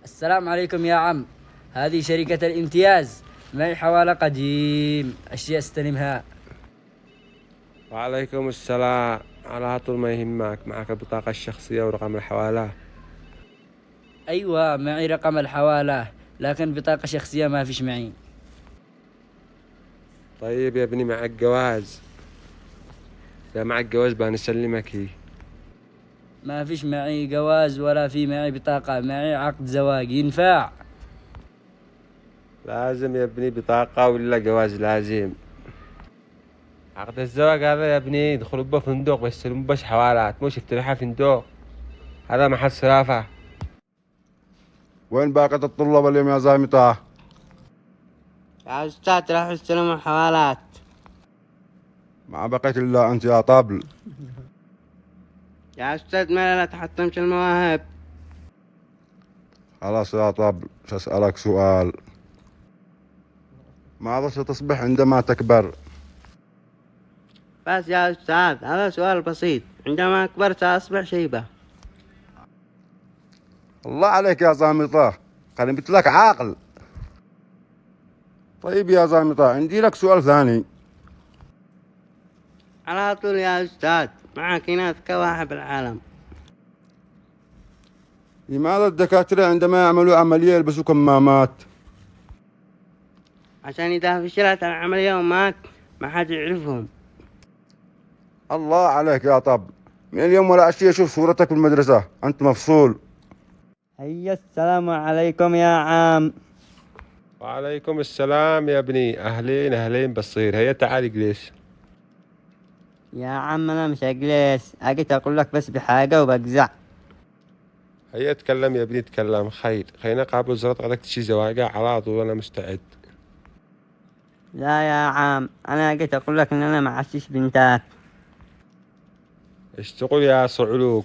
السلام عليكم يا عم. هذه شركة الامتياز، معي حوالة قديم أشياء استلمها. وعليكم السلام. على طول ما يهمك، معك البطاقة الشخصية ورقم الحوالة. أيوة معي رقم الحوالة، لكن بطاقة شخصية ما فيش معي. طيب يا ابني، معك جواز؟ إذا معك جواز بنسلمك هي. ما فيش معي جواز ولا في معي بطاقة، معي عقد زواج ينفع؟ لازم يا ابني بطاقة ولا جواز؟ لازم. عقد الزواج هذا يا ابني يدخلوا به فندق بس بس حوالات، مش افتتاح فندق. هذا محل صرافة. وين باقة الطلاب اليوم يا زلمة؟ يا أستاذ راح يستلموا الحوالات. ما بقيت إلا أنت يا طبل. يا أستاذ ما لا تحطمش المواهب. خلاص يا طبل، سأسألك سؤال. ماذا ستصبح عندما تكبر؟ بس يا أستاذ هذا سؤال بسيط، عندما أكبر سأصبح شيبة. الله عليك يا زامطة، قلبت لك عاقل. طيب يا زامطة، عندي لك سؤال ثاني. على طول يا أستاذ، معك ناس كواحب العالم. لماذا الدكاترة عندما يعملوا عملية يلبسوا كمامات؟ عشان إذا فشلت العملية ومات ما حد يعرفهم. الله عليك يا طبل، من اليوم ولا أشي أشوف صورتك في المدرسة، أنت مفصول. هيا السلام عليكم يا عام. وعليكم السلام يا ابني، أهلين أهلين بالصير. هيا تعال اجلس. يا عم أنا مش أجلس، أجيت أقول لك بس بحاجة وبجزع. هيا اتكلم يا ابني، اتكلم. خير، خلينا قبل وزارة عندك تشي زواجة على طول، أنا مستعد. لا يا عام، أنا أجيت أقول لك إن أنا معشش بنتات. ايش تقول يا صعلوك؟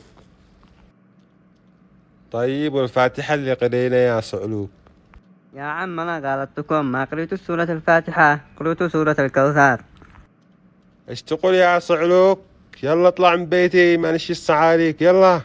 طيب والفاتحة اللي قرينا يا صعلوك؟ يا عم أنا غلطتكم، ما قريت سورة الفاتحة، قريت سورة الكوثر. ايش تقول يا صعلوك؟ يلا اطلع من بيتي، ما نشي السعاليك، يلا.